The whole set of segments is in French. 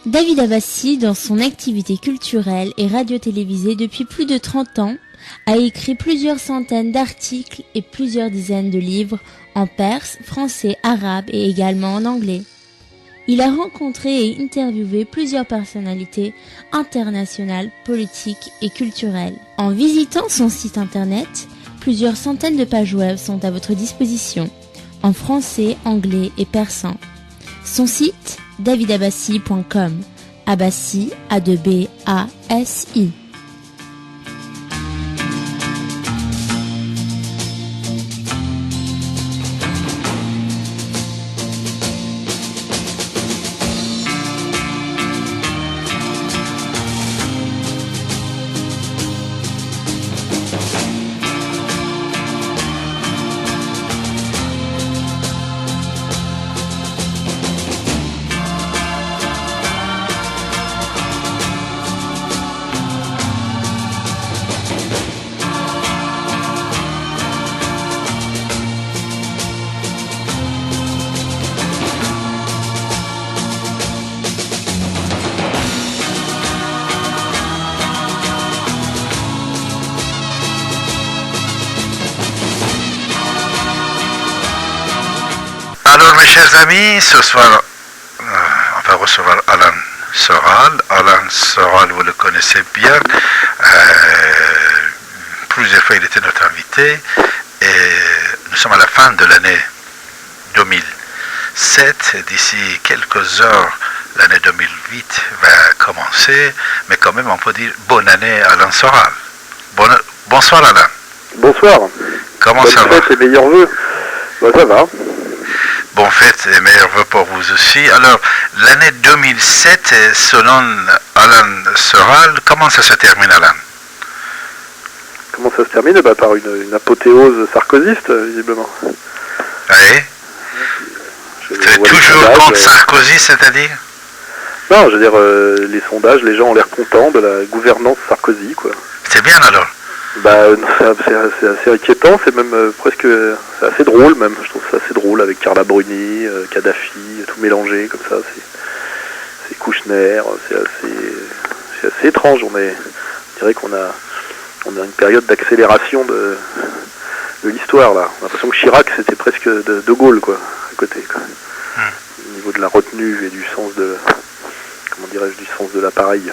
David Abbassi, dans son activité culturelle et radio-télévisée depuis plus de 30 ans, a écrit plusieurs centaines d'articles et plusieurs dizaines de livres en perse, français, arabe et également en anglais. Il a rencontré et interviewé plusieurs personnalités internationales, politiques et culturelles. En visitant son site internet, plusieurs centaines de pages web sont à votre disposition, en français, anglais et persan. Son site, davidabassi.com. Abbassi, A2B-A-S-I. Alors mes chers amis, ce soir on va recevoir Alan Soral. Alan Soral, vous le connaissez bien. Plusieurs fois il était notre invité et nous sommes à la fin de l'année 2007. D'ici quelques heures, l'année 2008 va commencer, mais quand même on peut dire bonne année Alan Soral. Bonsoir Alan. Bonsoir. Comment bonne ça va? Bonne fête et meilleurs vœux. Bah, ça va. Bonne fête et meilleurs vœux pour vous aussi. Alors, l'année 2007, selon Alan Soral, comment ça se termine, Alan? Comment ça se termine? Bah, par une apothéose sarkozyste, visiblement. Oui. Tu es toujours contre Sarkozy, c'est-à-dire? Non, je veux dire, les sondages, les gens ont l'air contents de la gouvernance Sarkozy, quoi. C'est bien, alors? Bah, c'est assez inquiétant, c'est même presque, c'est assez drôle même, je trouve ça assez drôle avec Carla Bruni, Kadhafi, tout mélangé comme ça, c'est Kouchner, c'est assez étrange, on dirait qu'on a une période d'accélération de l'histoire là, on a l'impression que Chirac c'était presque de Gaulle quoi, à côté quoi. Au niveau de la retenue et du sens de, comment dirais-je, du sens de l'appareil,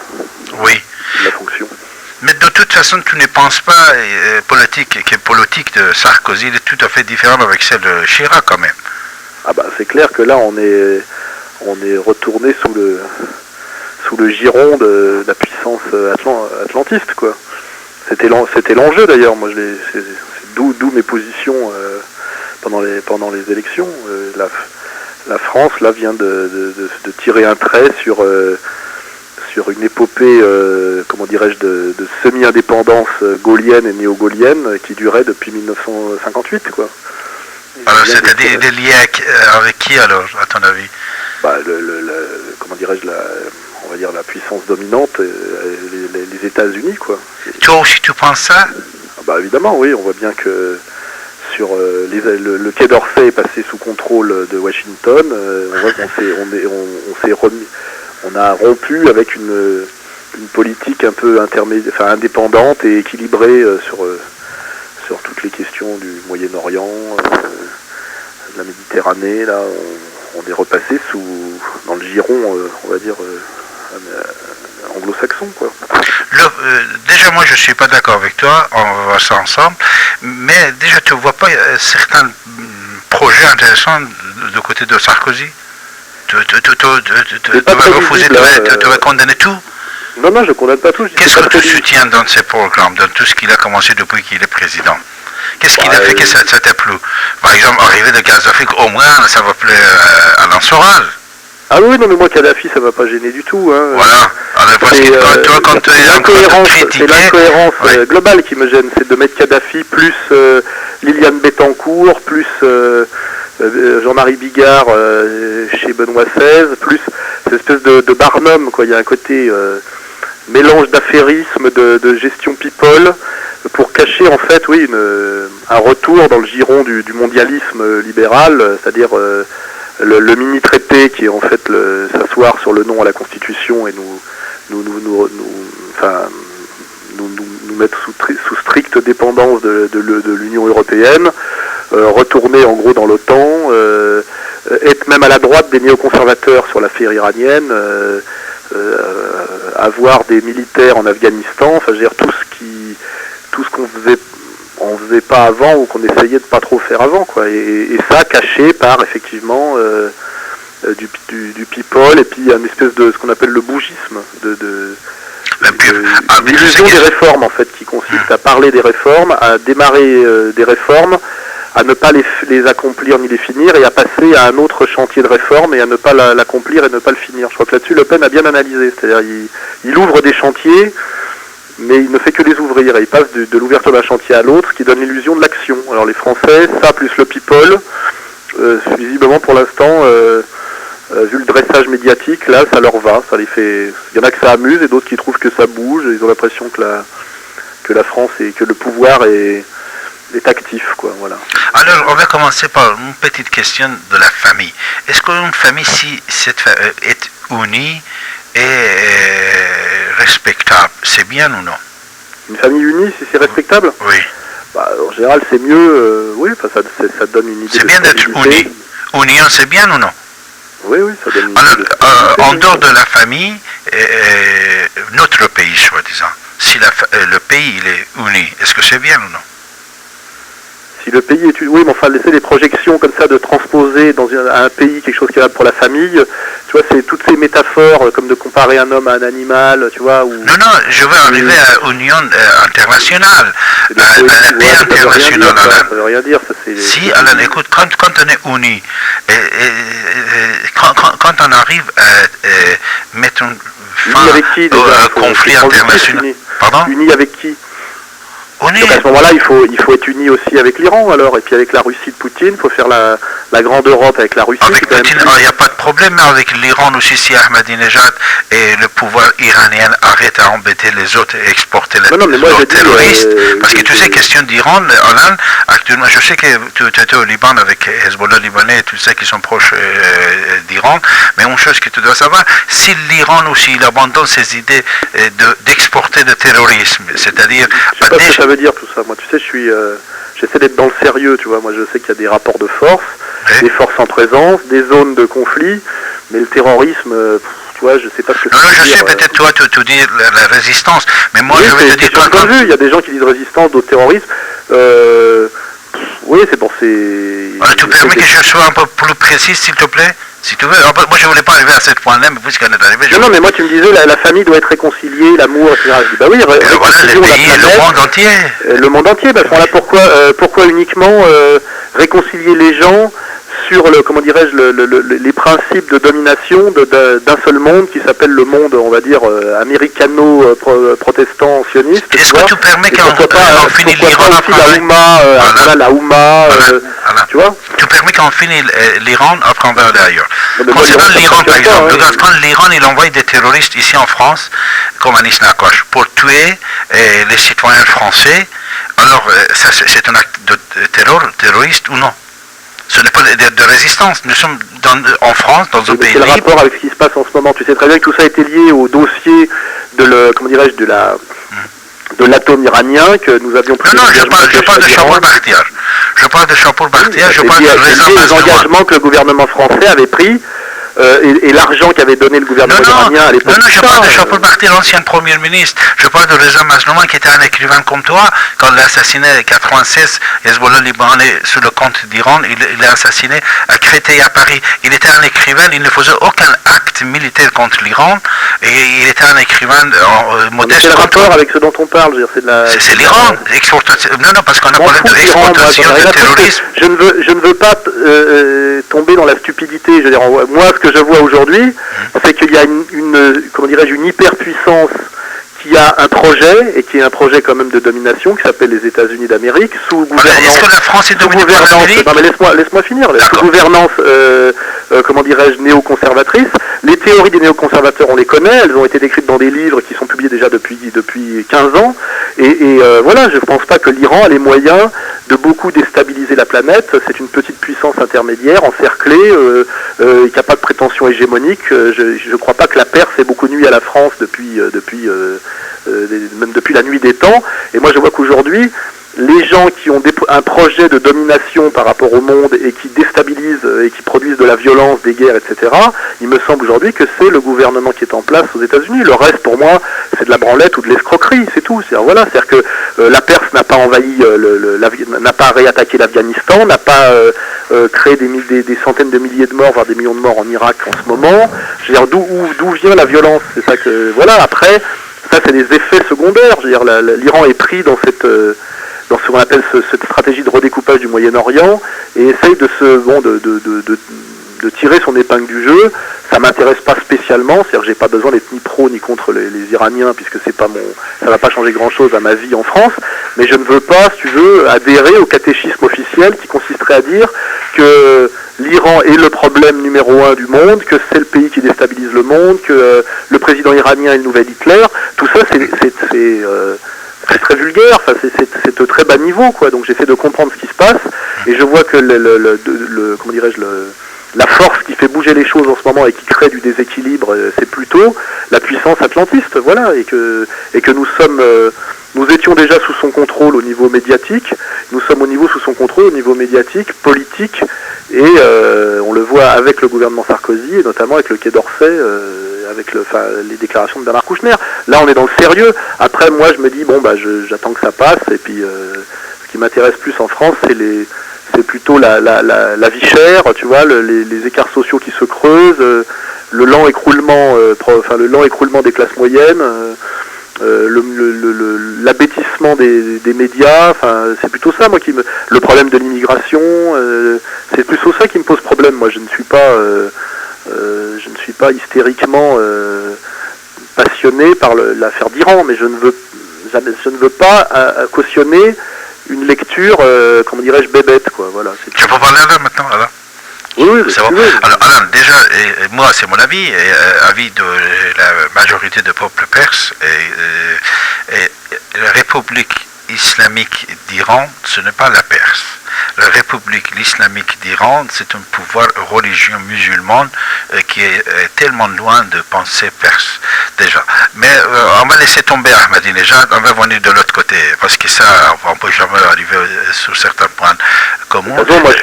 oui, de la fonction. Mais de toute façon, tu ne penses pas que politique de Sarkozy est tout à fait différente avec celle de Chirac quand même. Ah bah c'est clair que là on est retourné sous le giron de la puissance atlantiste quoi. C'était l'enjeu d'ailleurs. Moi c'est d'où mes positions pendant les élections. La France là vient de tirer un trait sur une épopée, comment dirais-je, de semi-indépendance gaulienne et néo-gaulienne qui durait depuis 1958, quoi. Alors, c'est-à-dire des liens avec qui, alors, à ton avis? Bah, comment dirais-je, on va dire la puissance dominante, les États-Unis, quoi. Toi aussi, tu penses ça? Bah, évidemment, oui, on voit bien que sur le Quai d'Orsay est passé sous contrôle de Washington, on voit qu'on s'est remis... On a rompu avec une politique un peu indépendante et équilibrée sur toutes les questions du Moyen-Orient, de la Méditerranée. Là, on est repassé dans le giron, on va dire, anglo-saxon, quoi. Déjà, moi, je suis pas d'accord avec toi. On va voir ça ensemble. Mais déjà, tu vois pas certains projets intéressants de côté de Sarkozy? Tu vas refuser, tu vas condamner tout? Non, je condamne pas tout. Qu'est-ce que tu soutiens dans ses programmes, dans tout ce qu'il a commencé depuis qu'il est président? Qu'est-ce qu'il a fait que ça t'a plu? Par exemple, arriver de gaz d'Afrique, au moins, ça va plaire à Alan Soral. Ah oui, non, mais moi, Kadhafi, ça m'a pas gêné du tout. Hein. Voilà. Alors, parce que quand tu es l'incohérence, c'est l'incohérence globale qui me gêne. C'est de mettre Kadhafi plus Liliane Bettencourt, plus... Jean-Marie Bigard chez Benoît XVI, plus cette espèce de barnum, quoi. Il y a un côté mélange d'affairisme, de gestion people, pour cacher en fait, un retour dans le giron du mondialisme libéral, c'est-à-dire le mini-traité qui est en fait s'asseoir sur le non à la Constitution et nous mettre sous stricte dépendance de l'Union européenne, retourner en gros dans l'OTAN, être même à la droite des néoconservateurs sur l'affaire iranienne, avoir des militaires en Afghanistan, enfin je veux dire tout ce qu'on faisait pas avant ou qu'on essayait de pas trop faire avant, quoi, et ça caché par effectivement du people et puis une espèce de ce qu'on appelle le bougisme l'illusion des réformes en fait, qui consiste à parler des réformes, à démarrer des réformes, à ne pas les accomplir ni les finir, et à passer à un autre chantier de réforme et à ne pas l'accomplir et ne pas le finir. Je crois que là-dessus Le Pen a bien analysé, c'est-à-dire il ouvre des chantiers, mais il ne fait que les ouvrir, et il passe de l'ouverture d'un chantier à l'autre, ce qui donne l'illusion de l'action. Alors les Français, ça plus le people, visiblement pour l'instant, vu le dressage médiatique, là, ça leur va, ça les fait. Il y en a que ça amuse et d'autres qui trouvent que ça bouge. Ils ont l'impression que la France et que le pouvoir est actif, quoi. Voilà. Alors, on va commencer par une petite question de la famille. Est-ce qu'une famille, si est unie et respectable, c'est bien ou non? Une famille unie, si c'est respectable? Oui. Bah, en général, c'est mieux. Oui, ça donne une idée. C'est bien d'être unis. Union, c'est bien ou non? Oui, ça donne une idée. Alors, en dehors de la famille, notre pays, soi-disant, si le pays il est uni, est-ce que c'est bien ou non? Si le pays est... Oui, mais enfin, laisser des projections comme ça de transposer dans un pays quelque chose qui est valable pour la famille, tu vois, c'est toutes ces métaphores comme de comparer un homme à un animal, tu vois. Non, je veux arriver à union internationale, la paix internationale. Ça veut rien dire. Ça, si, alors écoute, quand on est unis, quand on arrive à mettre une fin au conflit international... Pardon? Unis avec qui? Donc à ce moment-là, il faut être uni aussi avec l'Iran, alors, et puis avec la Russie de Poutine, il faut faire la grande Europe avec la Russie. Avec Poutine, il n'y a pas de problème, mais avec l'Iran aussi, si Ahmadinejad et le pouvoir iranien arrêtent à embêter les autres et exporter les autres terroristes. Parce que tu sais, question d'Iran, Hollande, actuellement, je sais que tu étais au Liban avec Hezbollah libanais et tu sais qu'ils sont proches d'Iran, mais une chose que tu dois savoir, si l'Iran aussi il abandonne ses idées d'exporter le terrorisme, c'est-à-dire... dire tout ça. Moi, tu sais, j'essaie d'être dans le sérieux, tu vois. Moi, je sais qu'il y a des rapports de force, des forces en présence, des zones de conflit, mais le terrorisme, tu vois, je sais pas ce que ça veut dire. Je sais, peut-être toi, tu dis la résistance, mais moi, je vais te dire... Il y a des gens qui disent résistance, d'autres terrorisme. Oui, c'est pour ces... Alors, tu permets que je sois un peu plus précis, s'il te plaît? Si tu veux, moi je voulais pas arriver à ce point-là, mais puisqu'on est arrivé... Non, mais moi tu me disais, la famille doit être réconciliée, l'amour, etc. Je dis, bah oui, voilà, les pays, le monde entier. Le monde entier, bah voilà pourquoi uniquement réconcilier les gens sur les principes de domination d'un seul monde qui s'appelle le monde, on va dire, américano-protestant sioniste. Est-ce que tu permets qu'on finisse l'Iran après la Houma, tu vois? Tu permets qu'on finisse l'Iran après on va aller ailleurs. Concernant l'Iran, par exemple, quand l'Iran il envoie des terroristes ici en France, comme Anis Naqash, pour tuer les citoyens français, alors ça c'est un acte de terroriste ou non? Ce n'est pas de résistance. Nous sommes en France, dans un pays libre. Quel rapport avec ce qui se passe en ce moment? Tu sais très bien que tout ça a été lié au dossier de l'atome iranien que nous avions pris. Non, je parle de Chapour Bakhtiar. Je parle de Chapour Bakhtiar, je parle des engagements que le gouvernement français avait pris. Et l'argent qu'avait donné le gouvernement iranien à l'époque. Non, je parle de Chapour Bakhtiar, l'ancien Premier ministre. Je parle de Reza Mazlouman, qui était un écrivain comme toi. Quand il a assassiné en 1996 Hezbollah libanais sous le compte d'Iran, il l'a assassiné à Créteil, à Paris. Il était un écrivain, il ne faisait aucun acte militaire contre l'Iran. Et il était un écrivain modeste. Quel rapport avec ce dont on parle? C'est l'Iran. Non, parce qu'on a parlé d'exportation de terrorisme. Je ne veux pas tomber dans la stupidité. Je veux dire, moi, ce que je vois aujourd'hui, c'est qu'il y a une hyperpuissance qui a un projet, et qui est un projet quand même de domination, qui s'appelle les États-Unis d'Amérique, sous gouvernance... Est-ce que la France est dominée par l'Amérique? Non, mais laisse-moi finir. Sous gouvernance comment dirais-je, néoconservatrices. Les théories des néoconservateurs, on les connaît, elles ont été décrites dans des livres qui sont publiés déjà depuis 15 ans. Et voilà, je ne pense pas que l'Iran a les moyens de beaucoup déstabiliser la planète. C'est une petite puissance intermédiaire, encerclée, qui n'a pas de prétention hégémonique. Je ne crois pas que la Perse ait beaucoup nuit à la France même depuis la nuit des temps. Et moi, je vois qu'aujourd'hui, les gens qui ont un projet de domination par rapport au monde et qui déstabilisent et qui produisent de la violence, des guerres, etc., il me semble aujourd'hui que c'est le gouvernement qui est en place aux États-Unis. Le reste, pour moi, c'est de la branlette ou de l'escroquerie, c'est tout. C'est-à-dire que la Perse n'a pas envahi, n'a pas réattaqué l'Afghanistan, n'a pas créé des centaines de milliers de morts, voire des millions de morts en Irak en ce moment. Je veux dire, d'où vient la violence? C'est ça que, voilà, après, ça c'est des effets secondaires. Je veux dire, l'Iran est pris dans ce qu'on appelle cette stratégie de redécoupage du Moyen-Orient et essaye de tirer son épingle du jeu. Ça m'intéresse pas spécialement, c'est-à-dire que j'ai pas besoin d'être ni pro ni contre les Iraniens puisque ça va pas changer grand-chose à ma vie en France, mais je ne veux pas, si tu veux, adhérer au catéchisme officiel qui consisterait à dire que l'Iran est le problème numéro 1 du monde, que c'est le pays qui déstabilise le monde, que le président iranien est le nouvel Hitler. Tout ça, c'est très vulgaire, enfin, c'est de très bas niveau, quoi. Donc j'essaie de comprendre ce qui se passe et je vois que comment dirais-je, la force qui fait bouger les choses en ce moment et qui crée du déséquilibre, c'est plutôt la puissance atlantiste, voilà, et que nous étions déjà sous son contrôle au niveau médiatique, nous sommes sous son contrôle au niveau médiatique, politique, et on le voit avec le gouvernement Sarkozy, et notamment avec le Quai d'Orsay, avec les déclarations de Bernard Kouchner. Là, on est dans le sérieux. Après, moi, je me dis, j'attends que ça passe, et puis ce qui m'intéresse plus en France, c'est plutôt la vie chère, tu vois, les écarts sociaux qui se creusent, le lent écroulement des classes moyennes, l'abêtissement des médias, enfin c'est plutôt ça moi le problème de l'immigration, c'est plutôt ça qui me pose problème. Moi je ne suis pas hystériquement passionné par l'affaire d'Iran, mais je ne veux pas cautionner une lecture, comment dirais-je, bébête, quoi. Voilà. Tu peux parler là maintenant, Alain? Oui, c'est bon. Alors, Alain, déjà, moi, c'est mon avis, et avis de la majorité du peuple perse, et la République islamique d'Iran, ce n'est pas la Perse. La République islamique d'Iran, c'est un pouvoir religieux musulman qui est tellement loin de pensée perse, déjà. Mais on va laisser tomber Ahmadinejad, on va venir de l'autre côté, parce que ça, on ne peut jamais arriver sur certains points communs. De toute façon,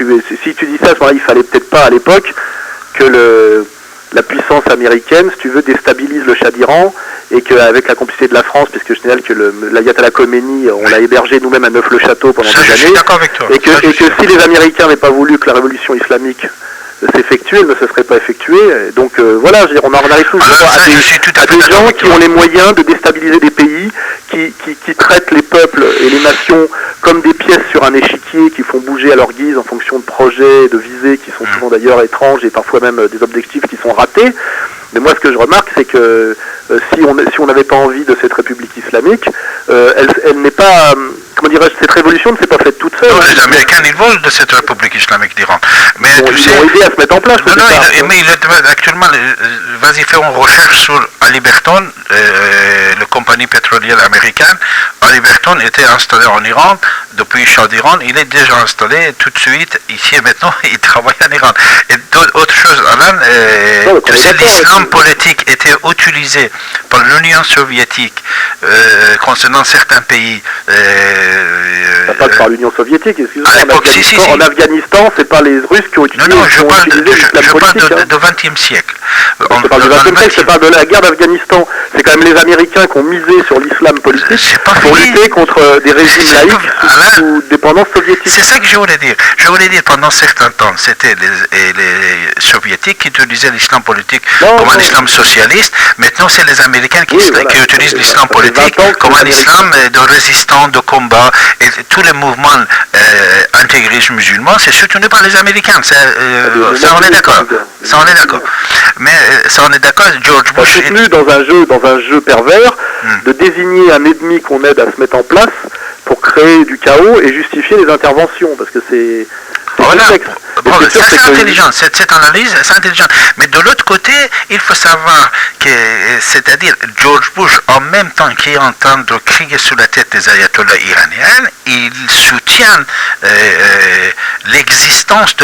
si tu dis ça, il fallait peut-être pas à l'époque que la puissance américaine, si tu veux, déstabilise le Shah d'Iran, et qu'avec la complicité de la France, puisque je signale que l'ayatollah Khomeini, on l'a hébergé nous-mêmes à Neuf-le-Château pendant des années, je suis d'accord avec toi. Et que si les Américains n'avaient pas voulu que la révolution islamique s'effectue, elle ne se serait pas effectuée. Donc voilà, je veux dire, on arrive toujours à des gens qui ont les moyens de déstabiliser des pays, qui traitent les peuples et les nations comme des pièces sur un échiquier, qui font bouger à leur guise en fonction de projets, de visées qui sont souvent d'ailleurs étranges et parfois même des objectifs qui sont ratés. Mais moi, ce que je remarque, c'est que si on n'avait pas envie de cette République islamique, elle n'est pas, comment dirais-je, cette révolution ne s'est pas faite toute seule. Non, les Américains, ils veulent de cette République islamique d'Iran. Mais ils ont aidé à se mettre en place. Mais actuellement, vas-y, fais une recherche sur Halliburton, la compagnie pétrolière américaine. Halliburton était installé en Iran depuis Shah d'Iran. Il est déjà installé tout de suite ici et maintenant. Il travaille en Iran. Et autre chose, Alain, tu sais, l'islam politique était utilisé par l'Union soviétique concernant certains pays. Pas par l'Union soviétique, excusez-moi. En Afghanistan, c'est pas les Russes qui ont utilisé l'islam politique. Je parle du XXe siècle. Je parle du XXe siècle, je parle de la guerre d'Afghanistan. C'est quand même les Américains qui ont misé sur l'islam politique pour lutter contre des régimes laïcs sous dépendance soviétique. C'est ça que je voulais dire. Je voulais dire pendant un certain temps, c'était les soviétiques qui utilisaient l'islam politique comme un islam socialiste. Maintenant, c'est les Américains qui utilisent l'islam politique comme un islam de résistance, de combat. Et tous les mouvements intégristes musulmans, c'est soutenu par les Américains. Ça, on est d'accord. Ça, on est d'accord. Mais ça, on est d'accord. George Bush est soutenu dans un jeu pervers de désigner un ennemi qu'on aide à se mettre en place pour créer du chaos et justifier les interventions, parce que c'est Voilà. complexe. Bon, C'est sûr, ça, c'est que- intelligent. Cette analyse, c'est intelligent. Mais de l'autre côté, il faut savoir que, c'est-à-dire, George Bush, en même temps qu'il est en train de crier sous la tête des ayatollahs iraniens, il soutient l'existence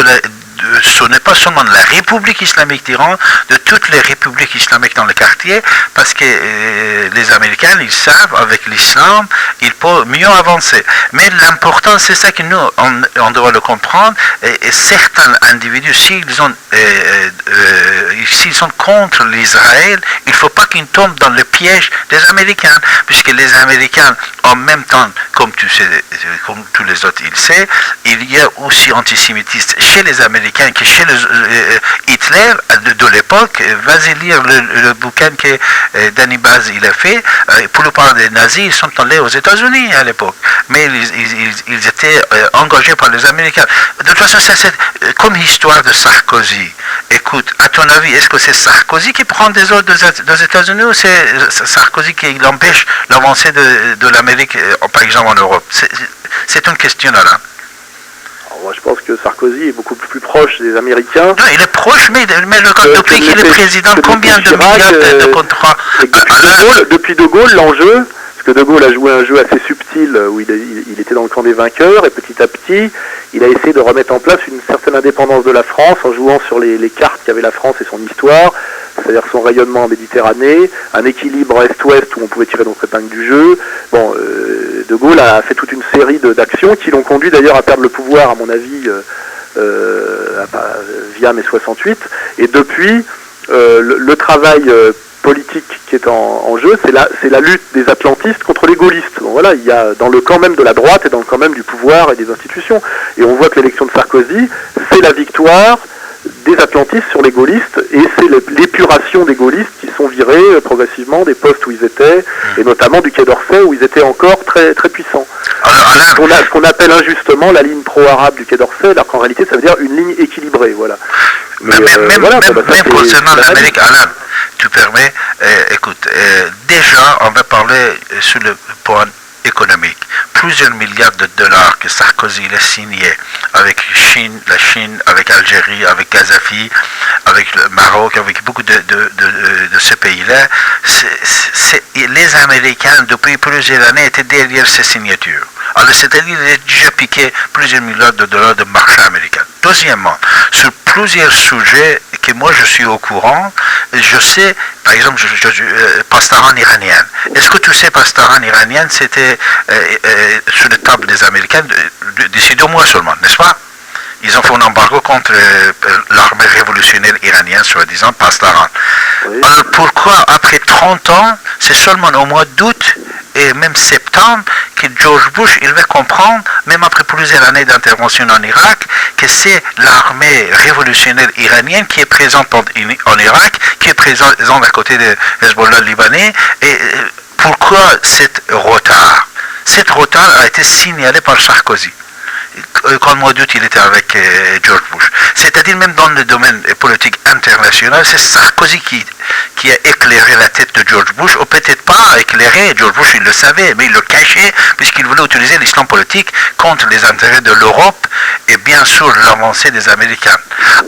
ce n'est pas seulement de la République islamique d'Iran, de toutes les républiques islamiques dans le quartier, parce que les Américains, ils savent, avec l'islam, ils peuvent mieux avancer. Mais l'important, c'est ça que nous, on doit le comprendre, et certains individus, s'ils sont contre l'Israël, il ne faut pas qu'ils tombent dans le piège des Américains, puisque les Américains, en même temps, comme tu sais, comme tous les autres, ils savent, il y a aussi antisémitisme chez les Américains que chez Hitler de l'époque. Vas-y lire le bouquin que Danny Baz il a fait. Pour le part des nazis, ils sont allés aux États-Unis à l'époque, mais ils étaient engagés par les Américains. De toute façon, c'est comme l'histoire de Sarkozy. Écoute, à ton avis, est-ce que c'est Sarkozy qui prend des ordres des États-Unis ou c'est Sarkozy qui empêche l'avancée de l'Amérique, par exemple en Europe? C'est une question là. Moi, je pense que Sarkozy est beaucoup plus proche des Américains. Non, il est proche, mais depuis qu'il est président, combien de milliards de contrats Depuis De Gaulle, l'enjeu, parce que De Gaulle a joué un jeu assez subtil où il était dans le camp des vainqueurs, et petit à petit, il a essayé de remettre en place une certaine indépendance de la France en jouant sur les cartes qu'avait la France et son histoire, c'est-à-dire son rayonnement en Méditerranée, un équilibre est-ouest où on pouvait tirer notre épingle du jeu. Bon, De Gaulle a fait toute une série d'actions qui l'ont conduit d'ailleurs à perdre le pouvoir, à mon avis, via mai 68. Et depuis, le travail politique qui est en jeu, c'est la lutte des atlantistes contre les gaullistes. Bon, voilà, il y a dans le camp même de la droite et dans le camp même du pouvoir et des institutions. Et on voit que l'élection de Sarkozy, c'est la victoire des atlantistes sur les gaullistes, et c'est l'épuration des gaullistes qui sont virés progressivement des postes où ils étaient, et notamment du Quai d'Orsay où ils étaient encore très, très puissants. Ce qu'on appelle injustement la ligne pro-arabe du Quai d'Orsay, alors qu'en réalité ça veut dire une ligne équilibrée, voilà. Mais, même concernant l'Amérique, Alain, tu permets, écoute, déjà on va parler sur le point économique. Plusieurs milliards de dollars que Sarkozy a signé avec la Chine, avec Algérie, avec Kadhafi, avec le Maroc, avec beaucoup de ces pays-là. Les Américains, depuis plusieurs années, étaient derrière ces signatures. Alors, c'est-à-dire qu'ils ont déjà piqué plusieurs milliards de dollars de marché américain. Deuxièmement, sur plusieurs sujets que moi je suis au courant, je sais, par exemple, Pastaran iranien. Est-ce que tu sais, Pastaran iranien, c'était sur la table des Américains d'ici 2 mois seulement, n'est-ce pas? Ils ont fait un embargo contre l'armée révolutionnaire iranienne, soi-disant Pastaran. Oui. Alors pourquoi, après 30 ans, c'est seulement au mois d'août et même septembre que George Bush, il va comprendre, même après plusieurs années d'intervention en Irak, que c'est l'armée révolutionnaire iranienne qui est présente en Irak, qui est présente à côté de Hezbollah libanais, et pourquoi cet retard? Cet retard a été signalé par Sarkozy. Quand le mois d'août il était avec George Bush. C'est-à-dire même dans le domaine politique international, c'est Sarkozy qui a éclairé la tête de George Bush, ou peut-être pas éclairé, George Bush il le savait, mais il le cachait, puisqu'il voulait utiliser l'islam politique contre les intérêts de l'Europe et bien sûr l'avancée des Américains.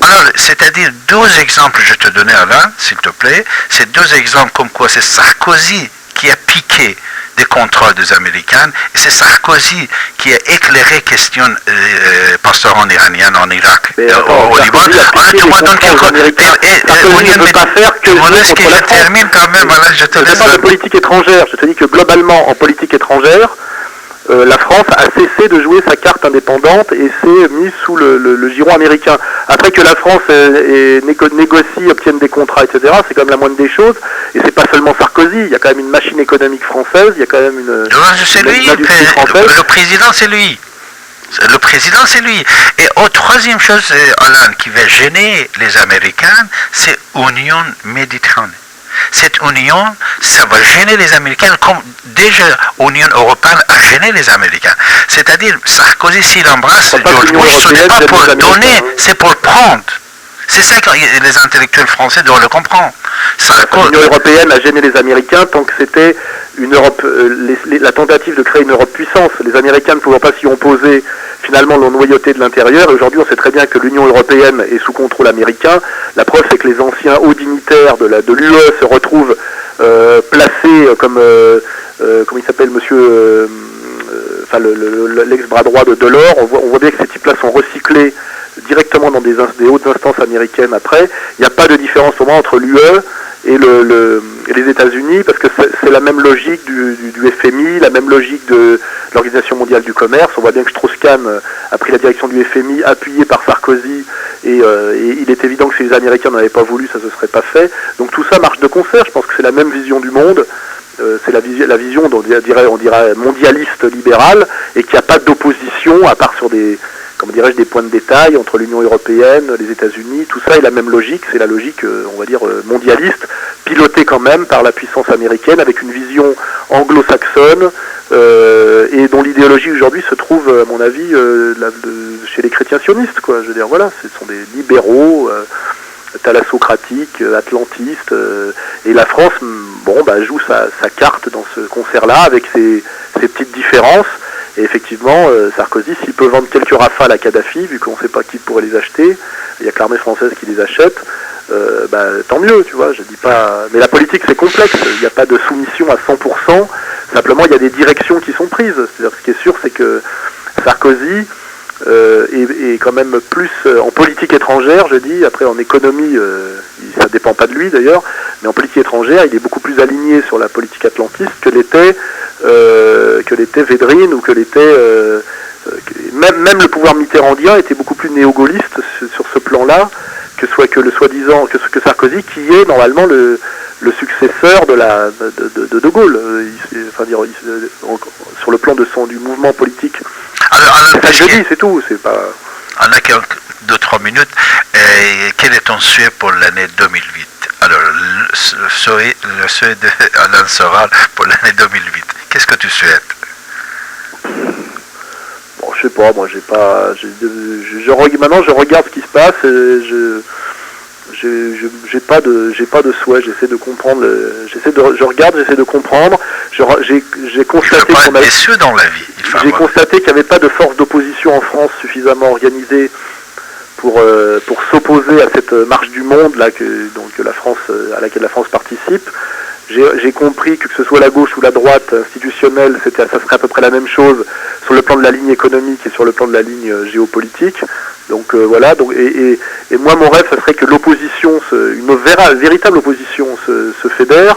Alors, c'est-à-dire 2 exemples, je te donnais Alain, s'il te plaît, c'est 2 exemples comme quoi c'est Sarkozy qui a piqué des contrôles des Américains, et c'est Sarkozy qui a éclairé question pastoran iranienne en Irak, au Liban. Alors tu me donnes quelque chose. Sarkozy ne peut pas faire que je termine quand même, alors je te laisse. Je parle de politique étrangère, je te dis que globalement en politique étrangère, la France a cessé de jouer sa carte indépendante et s'est mise sous le giron américain. Après que la France négocie, obtienne des contrats, etc., c'est quand même la moindre des choses. Et c'est pas seulement Sarkozy, il y a quand même une machine économique française, il y a quand même une industrie française. Le président, c'est lui. Le président, c'est lui. Et troisième chose, Alain, qui va gêner les Américains, c'est l'Union méditerranéenne. Cette union, ça va gêner les Américains comme déjà l'Union européenne a gêné les Américains. C'est-à-dire, Sarkozy, s'il embrasse George Bush, ce n'est pas pour donner, c'est pour prendre. C'est ça que les intellectuels français doivent le comprendre. L'Union européenne a gêné les Américains tant que c'était une Europe, la tentative de créer une Europe puissance. Les Américains ne pouvant pas s'y opposer, finalement l'ont noyauté de l'intérieur. Et aujourd'hui, on sait très bien que l'Union européenne est sous contrôle américain. La preuve, c'est que les anciens hauts dignitaires de l'UE se retrouvent placés comme comment il s'appelle, monsieur, l'ex-bras droit de Delors. On voit bien que ces types-là sont recyclés directement dans des hautes instances américaines après. Il n'y a pas de différence pour moi entre l'UE et les États-Unis, parce que c'est la même logique du FMI, la même logique de l'Organisation mondiale du commerce. On voit bien que Strauss-Kahn a pris la direction du FMI, appuyé par Sarkozy, et il est évident que si les Américains n'avaient pas voulu, ça ne se serait pas fait. Donc tout ça marche de concert. Je pense que c'est la même vision du monde. C'est la vision, on dirait mondialiste libérale, et qu'il n'y a pas d'opposition, à part sur des points de détail entre l'Union européenne, les États-Unis. Tout ça est la même logique, c'est la logique, on va dire, mondialiste, pilotée quand même par la puissance américaine, avec une vision anglo-saxonne, et dont l'idéologie aujourd'hui se trouve, à mon avis, chez les chrétiens sionistes, quoi. Je veux dire, voilà, ce sont des libéraux, thalassocratiques, atlantistes, et la France, joue sa carte dans ce concert-là, avec ses petites différences. Et effectivement, Sarkozy, s'il peut vendre quelques rafales à Kadhafi, vu qu'on ne sait pas qui pourrait les acheter, il y a que l'armée française qui les achète, tant mieux, tu vois, je dis pas... Mais la politique, c'est complexe, il n'y a pas de soumission à 100%, simplement il y a des directions qui sont prises. C'est-à-dire, ce qui est sûr, c'est que Sarkozy est quand même plus en politique étrangère, je dis, après en économie, ça dépend pas de lui d'ailleurs, mais en politique étrangère, il est beaucoup plus aligné sur la politique atlantiste que l'était Védrine, ou que l'était même le pouvoir mitterrandien était beaucoup plus néo-gaulliste sur ce plan-là que Sarkozy, qui est normalement le successeur de Gaulle, sur le plan du mouvement politique. Alors, je dis, c'est tout, c'est pas... On a 2-3 minutes. Quel est ton souhait pour l'année 2008? Alors, le souhait d'Alain Soral pour l'année 2008. Qu'est-ce que tu souhaites? Bon, je sais pas, moi maintenant je regarde ce qui se passe, et j'ai pas de souhait, j'essaie de comprendre, je regarde, j'essaie de comprendre, j'ai constaté qu'on avait déçu dans la vie. J'ai constaté qu'il n'y avait pas de force d'opposition en France suffisamment organisée pour s'opposer à cette marche du monde là à laquelle la France participe. J'ai compris que ce soit la gauche ou la droite institutionnelle, ça serait à peu près la même chose sur le plan de la ligne économique et sur le plan de la ligne géopolitique. Donc voilà. Et moi, mon rêve, ce serait que l'opposition, une véritable opposition, se fédère.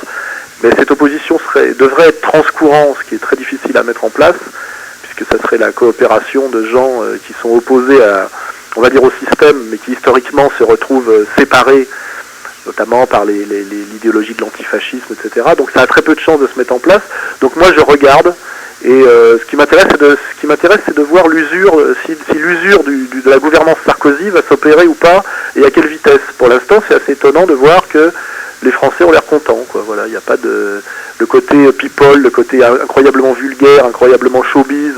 Mais cette opposition devrait être transcourant, ce qui est très difficile à mettre en place, puisque ça serait la coopération de gens qui sont opposés on va dire, au système, mais qui historiquement se retrouvent séparés, notamment par l'idéologie de l'antifascisme, etc. Donc ça a très peu de chances de se mettre en place. Donc moi je regarde, et ce qui m'intéresse c'est de voir l'usure, si l'usure de la gouvernance Sarkozy va s'opérer ou pas, et à quelle vitesse. Pour l'instant, c'est assez étonnant de voir que les Français ont l'air contents, quoi. Voilà, il n'y a pas le côté people, le côté incroyablement vulgaire, incroyablement showbiz,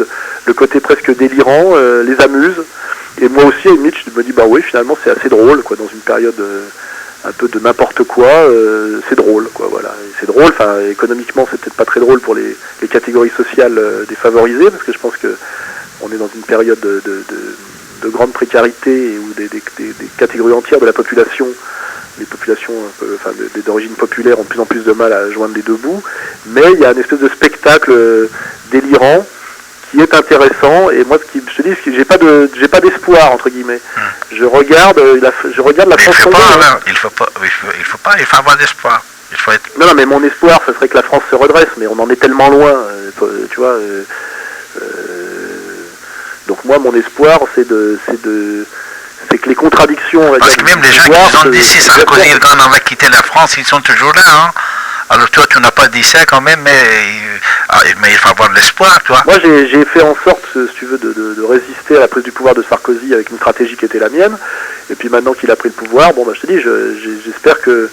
le côté presque délirant, les amuse. Et moi aussi, à une limite, je me dis, bah oui, finalement, c'est assez drôle, quoi, dans une période un peu de n'importe quoi, c'est drôle, quoi, voilà. Et c'est drôle, enfin, économiquement, c'est peut-être pas très drôle pour les catégories sociales défavorisées, parce que je pense que on est dans une période de grande précarité, où des catégories entières de la population, les populations d'origine populaire, ont de plus en plus de mal à joindre les deux bouts, mais il y a une espèce de spectacle délirant, qui est intéressant, et moi je te dis, j'ai pas d'espoir, entre guillemets. Je regarde la France tomber. Il faut avoir d'espoir. Non, mais mon espoir, ce serait que la France se redresse, mais on en est tellement loin, tu vois. Donc moi, mon espoir, c'est que les contradictions... Parce que même les gens qui ont dit si Sarkozy quand on va quitter la France, ils sont toujours là, hein. Alors toi, tu n'as pas dit ça quand même, mais il faut avoir de l'espoir, toi. Moi, j'ai fait en sorte, si tu veux, de résister à la prise du pouvoir de Sarkozy avec une stratégie qui était la mienne. Et puis maintenant qu'il a pris le pouvoir, je te dis, j'espère que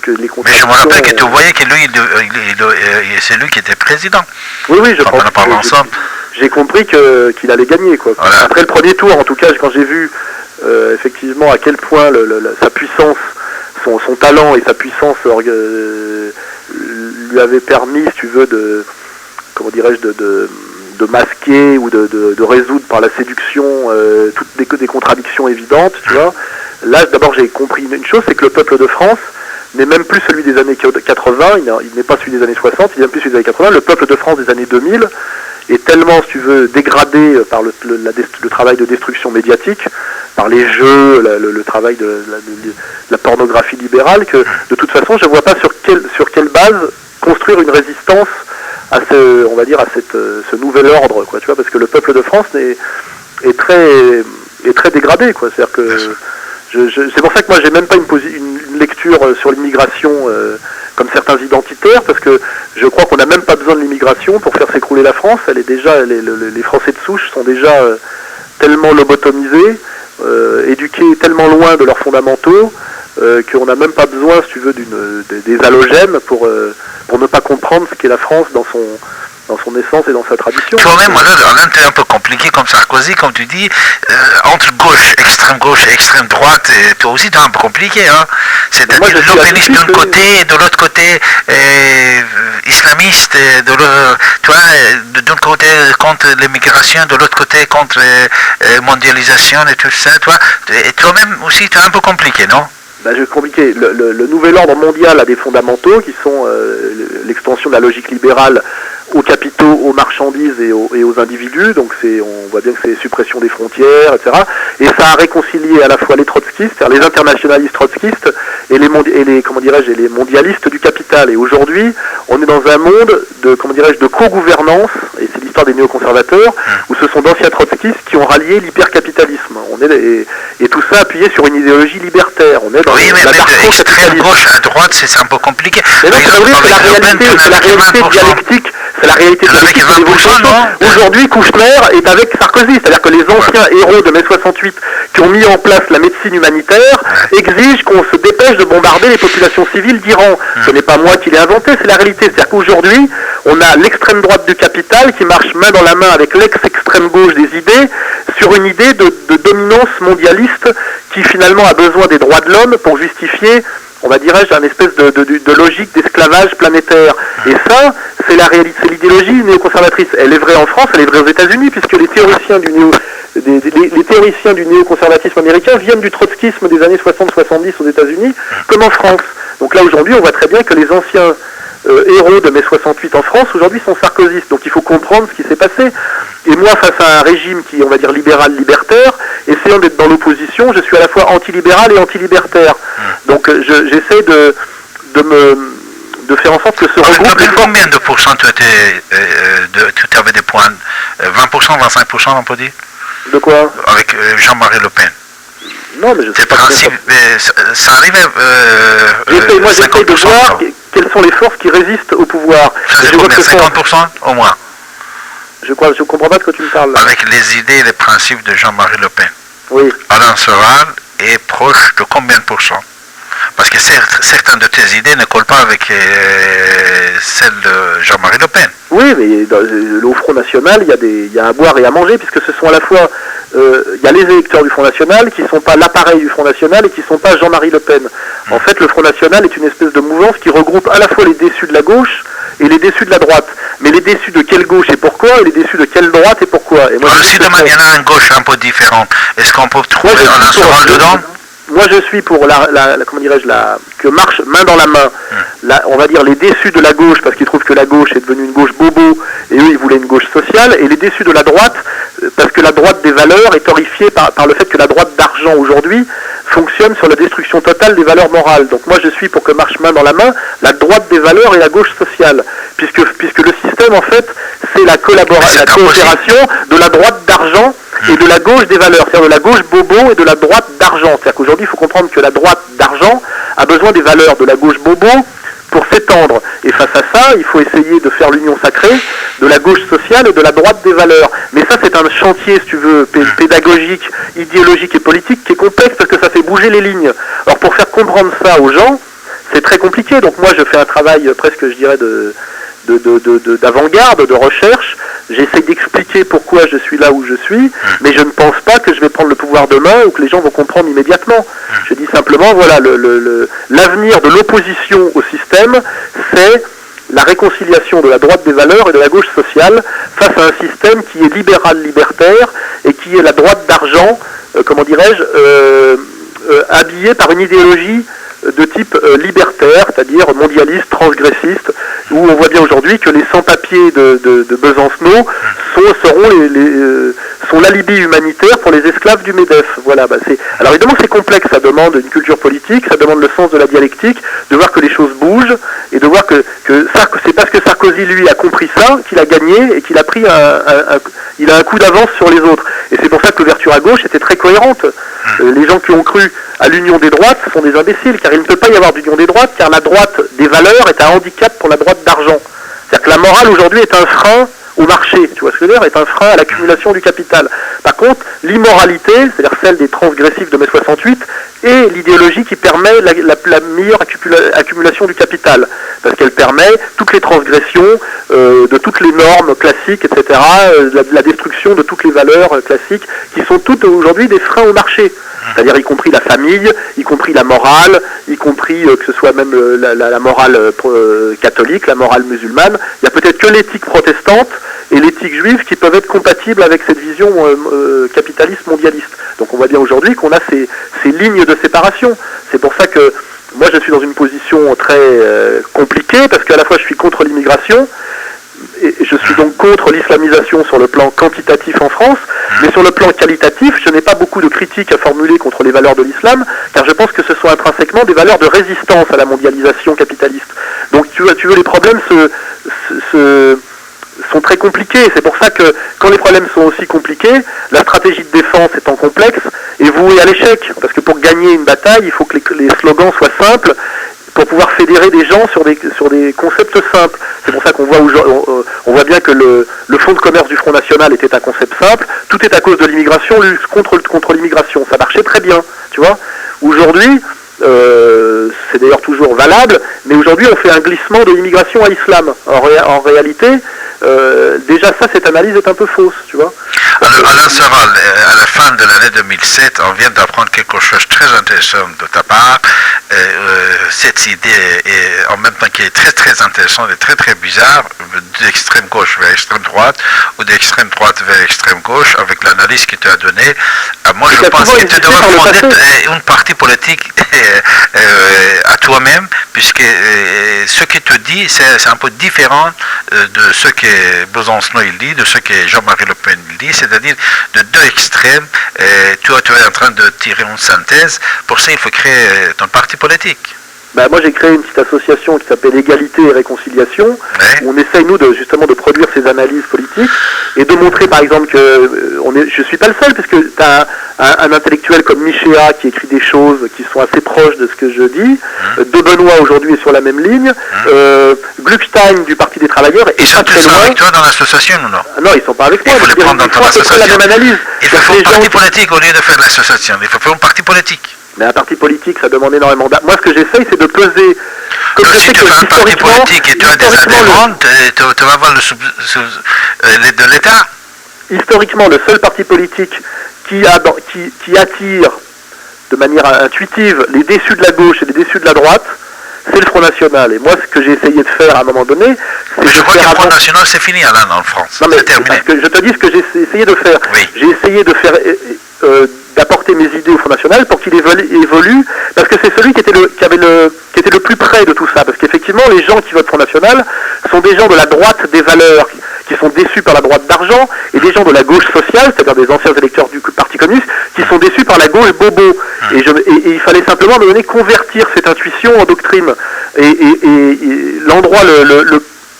les contradictions... Mais je me rappelle que tu voyais que lui, c'est lui qui était président. Oui, je pense. On en parle ensemble. J'ai compris qu'il allait gagner, quoi. Voilà. Après le premier tour, en tout cas, quand j'ai vu effectivement à quel point sa puissance... Son talent et sa puissance lui avait permis, si tu veux, de masquer ou de résoudre par la séduction toutes des contradictions évidentes, tu vois. Là, d'abord, j'ai compris une chose, c'est que le peuple de France n'est même plus celui des années 80, il n'est pas celui des années 60, il n'est même plus celui des années 80. Le peuple de France des années 2000 est tellement, si tu veux, dégradé par le travail de destruction médiatique, par les jeux, le travail de la pornographie libérale, que de toute façon, je ne vois pas sur quelle base construire une résistance à ce nouvel ordre, quoi, tu vois, parce que le peuple de France est très dégradé, quoi. C'est-à-dire que c'est pour ça que moi j'ai même pas une lecture sur l'immigration comme certains identitaires, parce que je crois qu'on n'a même pas besoin de l'immigration pour faire s'écrouler la France. Elle est déjà, les Français de souche sont déjà tellement lobotomisés, éduqués tellement loin de leurs fondamentaux, qu'on n'a même pas besoin, si tu veux, des halogènes pour ne pas comprendre ce qu'est la France dans son essence et dans sa tradition. Toi-même, là, t'es un peu compliqué comme Sarkozy, comme tu dis, entre gauche et extrême droite, et toi aussi t'es un peu compliqué, hein. C'est-à-dire l'opénisme d'un côté et de l'autre côté islamiste, et d'un côté contre l'immigration, de l'autre côté contre la mondialisation et tout ça, toi. Et toi-même aussi t'es un peu compliqué, non? Je vais compliquer. Le nouvel ordre mondial a des fondamentaux qui sont l'extension de la logique libérale aux capitaux, aux marchandises et aux individus. Donc on voit bien que c'est suppression des frontières, etc. Et ça a réconcilié à la fois les trotskistes, c'est-à-dire les internationalistes trotskistes et les mondialistes du capital. Et aujourd'hui, on est dans un monde de co-gouvernance, et c'est l'histoire des néoconservateurs, où ce sont d'anciens trotskistes qui ont rallié l'hypercapitalisme. Et tout ça appuyé sur une idéologie libertaire. On est dans extrême gauche à droite, c'est un peu compliqué. Mais non, c'est la réalité dialectique. C'est la réalité dialectique de l'évolution. Aujourd'hui, Kouchner est avec Sarkozy. C'est-à-dire que les anciens héros de mai 68 qui ont mis en place la médecine humanitaire exigent qu'on se dépêche de bombarder les populations civiles d'Iran. Ce n'est pas moi qui l'ai inventé, c'est la réalité. C'est-à-dire qu'aujourd'hui, on a l'extrême droite du capital qui marche main dans la main avec l'ex-extrême gauche des idées sur une idée de dominance mondialiste qui finalement a besoin des droits de l'homme pour justifier, on va dire, une espèce de logique d'esclavage planétaire. Et ça, c'est la réalité, c'est l'idéologie néoconservatrice. Elle est vraie en France, elle est vraie aux États-Unis, puisque les théoriciens du néoconservatisme américain viennent du trotskisme des années 60-70 aux États-Unis, comme en France. Donc là, aujourd'hui, on voit très bien que les anciens héros de mai 68 en France, aujourd'hui, sont sarkozystes. Donc il faut comprendre ce qui s'est passé. Et moi, face à un régime qui est, on va dire, libéral-libertaire, essayant d'être dans l'opposition, je suis à la fois anti-libéral et anti-libertaire. Donc j'essaie de faire en sorte que ce regroupe... Combien de pourcents tu avais des points 20%, 25%, on peut dire? De quoi? Avec Jean-Marie Le Pen. Non, mais je sais pas. Ça arrivait... moi, j'essaie de voir quelles sont les forces qui résistent au pouvoir. Ça, 50% au moins. Je comprends pas de quoi tu me parles. Là. Avec les idées et les principes de Jean-Marie Le Pen. Oui. Alain Soral est proche de combien de pourcents? Parce que certaines de tes idées ne collent pas avec celles de Jean-Marie Le Pen. Oui, mais au Front National, il y a à boire et à manger, puisque ce sont à la fois... il y a les électeurs du Front National qui ne sont pas l'appareil du Front National et qui ne sont pas Jean-Marie Le Pen. En fait, le Front National est une espèce de mouvance qui regroupe à la fois les déçus de la gauche et les déçus de la droite. Mais les déçus de quelle gauche et pourquoi, et les déçus de quelle droite et pourquoi. Et moi, il y en a une gauche un peu différente. Est-ce qu'on peut trouver un Soral dedans? Moi, je suis pour que marche main dans la main, on va dire les déçus de la gauche, parce qu'ils trouvent que la gauche est devenue une gauche bobo, et eux, ils voulaient une gauche sociale, et les déçus de la droite, parce que la droite des valeurs est horrifiée par le fait que la droite d'argent, aujourd'hui, fonctionne sur la destruction totale des valeurs morales. Donc moi, je suis pour que marche main dans la main la droite des valeurs et la gauche sociale, puisque le système, en fait, c'est la coopération de la droite d'argent et de la gauche des valeurs, c'est-à-dire de la gauche bobo et de la droite d'argent. C'est-à-dire qu'aujourd'hui, il faut comprendre que la droite d'argent a besoin des valeurs de la gauche bobo pour s'étendre. Et face à ça, il faut essayer de faire l'union sacrée de la gauche sociale et de la droite des valeurs. Mais ça, c'est un chantier, si tu veux, pédagogique, idéologique et politique qui est complexe parce que ça fait bouger les lignes. Alors pour faire comprendre ça aux gens, c'est très compliqué. Donc moi, je fais un travail presque, je dirais, d'avant-garde, de recherche. J'essaie d'expliquer pourquoi je suis là où je suis, mais je ne pense pas que je vais prendre le pouvoir demain ou que les gens vont comprendre immédiatement. Je dis simplement, voilà, l'avenir de l'opposition au système, c'est la réconciliation de la droite des valeurs et de la gauche sociale face à un système qui est libéral-libertaire et qui est la droite d'argent, habillée par une idéologie de type libertaire, c'est-à-dire mondialiste, transgressiste, où on voit bien aujourd'hui que les sans-papiers de Besancenot sont l'alibi humanitaire pour les esclaves du MEDEF. Voilà, alors évidemment c'est complexe, ça demande une culture politique, ça demande le sens de la dialectique, de voir que les choses bougent, et de voir que c'est parce que Sarkozy, lui, a compris ça, qu'il a gagné, et qu'il a pris il a un coup d'avance sur les autres. Et c'est pour ça que l'ouverture à gauche était très cohérente. Les gens qui ont cru à l'union des droites sont des imbéciles, car il ne peut pas y avoir d'union des droites, car la droite des valeurs est un handicap pour la droite d'argent. C'est-à-dire que la morale aujourd'hui est un frein au marché, tu vois ce que je veux dire, est un frein à l'accumulation du capital. Par contre, l'immoralité, c'est-à-dire celle des transgressifs de mai 68, est l'idéologie qui permet la meilleure accumulation du capital, parce qu'elle permet toutes les transgressions de toutes les normes classiques, etc., la destruction de toutes les valeurs classiques, qui sont toutes aujourd'hui des freins au marché. C'est-à-dire y compris la famille, y compris la morale, y compris que ce soit même la morale catholique, la morale musulmane. Il n'y a peut-être que l'éthique protestante et l'éthique juive qui peuvent être compatibles avec cette vision capitaliste mondialiste. Donc on voit bien aujourd'hui qu'on a ces lignes de séparation. C'est pour ça que moi je suis dans une position très compliquée, parce qu'à la fois je suis contre l'immigration, et je suis donc contre l'islamisation sur le plan quantitatif en France, mais sur le plan qualitatif, je n'ai pas beaucoup de critiques à formuler contre les valeurs de l'islam, car je pense que ce sont intrinsèquement des valeurs de résistance à la mondialisation capitaliste. Donc tu veux les problèmes sont très compliqués. C'est pour ça que quand les problèmes sont aussi compliqués, la stratégie de défense étant complexe est vouée à l'échec. Parce que pour gagner une bataille, il faut que les slogans soient simples, pour pouvoir fédérer des gens sur des concepts simples. C'est pour ça qu'on on voit bien que le fonds de commerce du Front National était un concept simple. Tout est à cause de l'immigration, lutte contre l'immigration. Ça marchait très bien, tu vois. Aujourd'hui, c'est d'ailleurs toujours valable, mais aujourd'hui on fait un glissement de l'immigration à l'islam. En réalité, déjà ça, cette analyse est un peu fausse, tu vois. Alors, Alain Serral, à la fin de l'année 2007, on vient d'apprendre quelque chose de très intéressant de ta part. Cette idée, en même temps qui est très très intéressante et très très bizarre, d'extrême gauche vers extrême droite, ou d'extrême droite vers extrême gauche, avec l'analyse que tu as donnée. Moi je pense que tu devrais fonder une partie politique à toi-même, puisque ce que tu dis, c'est un peu différent de ce que Besancenot il dit, de ce que Jean-Marie Le Pen dit, c'est-à-dire de deux extrêmes. Tu es en train de tirer une synthèse. Pour ça, il faut créer ton parti politique. Moi j'ai créé une petite association qui s'appelle Égalité et Réconciliation, où on essaye nous justement de produire ces analyses politiques et de montrer par exemple que je suis pas le seul, parce que tu as un intellectuel comme Michéa qui écrit des choses qui sont assez proches de ce que je dis, De Benoît aujourd'hui est sur la même ligne, Gluckstein du Parti des Travailleurs est pas très loin. Ils sont avec toi dans l'association ou non? Non, ils sont pas avec moi. Il faut les prendre dans ton association. La même analyse. Il faut faire un parti politique au lieu de faire l'association. Il faut faire un parti politique. Mais un parti politique, ça demande énormément d'argent. Moi, ce que j'essaye, c'est de peser. Comme je sais que tu fais un parti politique et tu as des adhérents, tu vas avoir l'aide de l'État. Historiquement, le seul parti politique qui attire de manière intuitive les déçus de la gauche et les déçus de la droite, c'est le Front National. Et moi, ce que j'ai essayé de faire à un moment donné, c'est... Mais je crois que le Front National, c'est fini, Alain, en France. Non, mais c'est terminé. Parce que je te dis ce que j'ai essayé de faire. Oui. J'ai essayé de faire... d'apporter mes idées au Front National pour qu'il évolue, parce que c'est celui qui était le plus près de tout ça, parce qu'effectivement les gens qui votent Front National sont des gens de la droite des valeurs, qui sont déçus par la droite d'argent, et des gens de la gauche sociale, c'est-à-dire des anciens électeurs du Parti communiste, qui sont déçus par la gauche bobo. Et il fallait simplement me donner convertir cette intuition en doctrine. Et l'endroit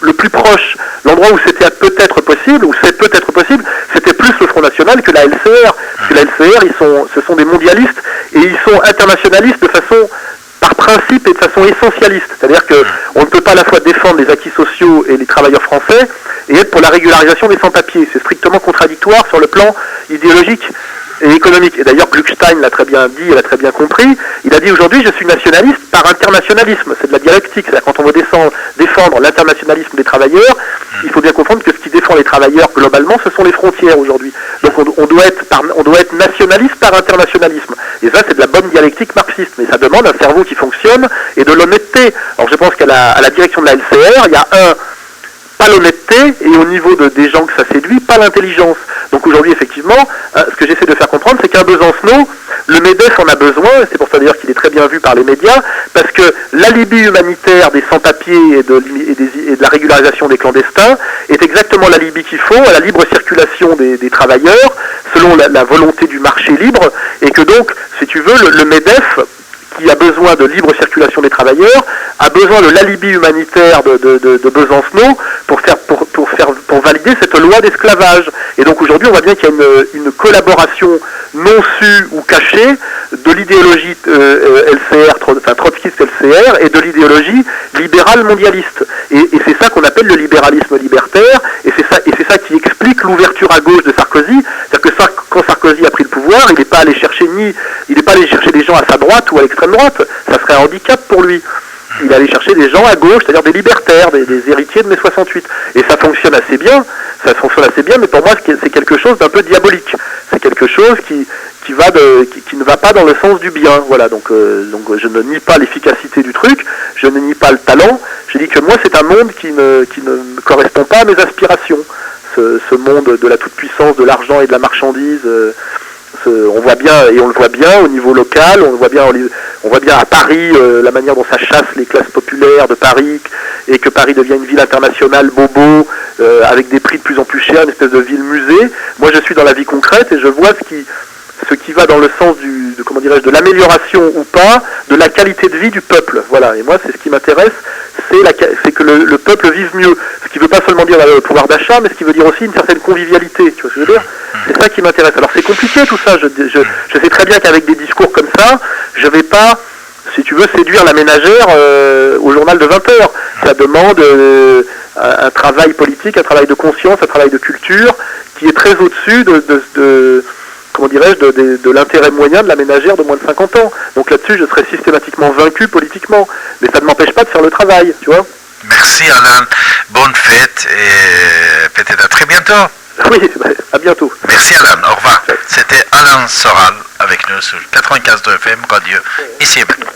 le plus proche, l'endroit où c'était peut-être possible, où c'est peut-être possible, c'était plus le Front National que la LCR. Parce que la LCR, ce sont des mondialistes, et ils sont internationalistes par principe et de façon essentialiste. C'est-à-dire qu'on ne peut pas à la fois défendre les acquis sociaux et les travailleurs français et être pour la régularisation des sans-papiers. C'est strictement contradictoire sur le plan idéologique et économique. Et d'ailleurs, Gluckstein l'a très bien dit, l'a très bien compris. Il a dit aujourd'hui, je suis nationaliste par internationalisme. C'est de la dialectique. C'est-à-dire quand on veut défendre l'internationalisme des travailleurs, il faut bien comprendre que ce qui défend les travailleurs globalement, ce sont les frontières aujourd'hui. Donc on doit être nationaliste par internationalisme. Et ça, c'est de la bonne dialectique marxiste. Mais ça demande un cerveau qui fonctionne et de l'honnêteté. Alors je pense qu'à la direction de la LCR, il y a pas l'honnêteté, et au niveau des gens que ça séduit, pas l'intelligence. Donc aujourd'hui, effectivement, ce que j'essaie de faire comprendre, c'est qu'un Besancenot, le MEDEF en a besoin, et c'est pour ça d'ailleurs qu'il est très bien vu par les médias, parce que l'alibi humanitaire des sans-papiers et de la régularisation des clandestins est exactement l'alibi qu'il faut à la libre circulation des travailleurs, selon la volonté du marché libre, et que donc, si tu veux, le MEDEF, qui a besoin de libre circulation des travailleurs, a besoin de l'alibi humanitaire de Besancenot pour valider cette loi d'esclavage. Et donc aujourd'hui, on voit bien qu'il y a une collaboration non sue ou cachée de l'idéologie LCR, enfin trotskiste LCR, et de l'idéologie libérale mondialiste. Et c'est ça qu'on appelle le libéralisme libertaire, et c'est ça qui explique l'ouverture à gauche de Sarkozy. C'est-à-dire que quand Sarkozy a pris le pouvoir, il n'est pas allé chercher des gens à sa droite ou à l'extrême droite. Ça serait un handicap pour lui. Il allait chercher des gens à gauche, c'est-à-dire des libertaires, des héritiers de mai 68. Et ça fonctionne assez bien, mais pour moi c'est quelque chose d'un peu diabolique. C'est quelque chose qui ne va pas dans le sens du bien. Voilà, donc je ne nie pas l'efficacité du truc, je ne nie pas le talent, je dis que moi c'est un monde qui ne correspond pas à mes aspirations. Ce monde de la toute-puissance, de l'argent et de la marchandise, on voit bien, et on le voit bien au niveau local, on voit bien à Paris la manière dont ça chasse les classes populaires de Paris, et que Paris devient une ville internationale bobo, avec des prix de plus en plus chers, une espèce de ville musée. Moi je suis dans la vie concrète et je vois ce qui va dans le sens de l'amélioration ou pas de la qualité de vie du peuple. Voilà, et moi c'est ce qui m'intéresse, c'est que le peuple vive mieux. Ce qui ne veut pas seulement dire le pouvoir d'achat, mais ce qui veut dire aussi une certaine convivialité. Tu vois ce que je veux dire ? C'est ça qui m'intéresse. Alors c'est compliqué tout ça, je sais très bien qu'avec des discours comme ça, je ne vais pas, si tu veux, séduire la ménagère au journal de 20 heures. Ça demande un travail politique, un travail de conscience, un travail de culture, qui est très au-dessus de l'intérêt moyen de la ménagère de moins de 50 ans. Donc là-dessus, je serais systématiquement vaincu politiquement. Mais ça ne m'empêche pas de faire le travail, tu vois. Merci Alain, bonne fête et peut-être à très bientôt. Oui, à bientôt. Merci Alain, au revoir. C'était Alain Soral avec nous sur 95.2 FM Radio, ici et maintenant.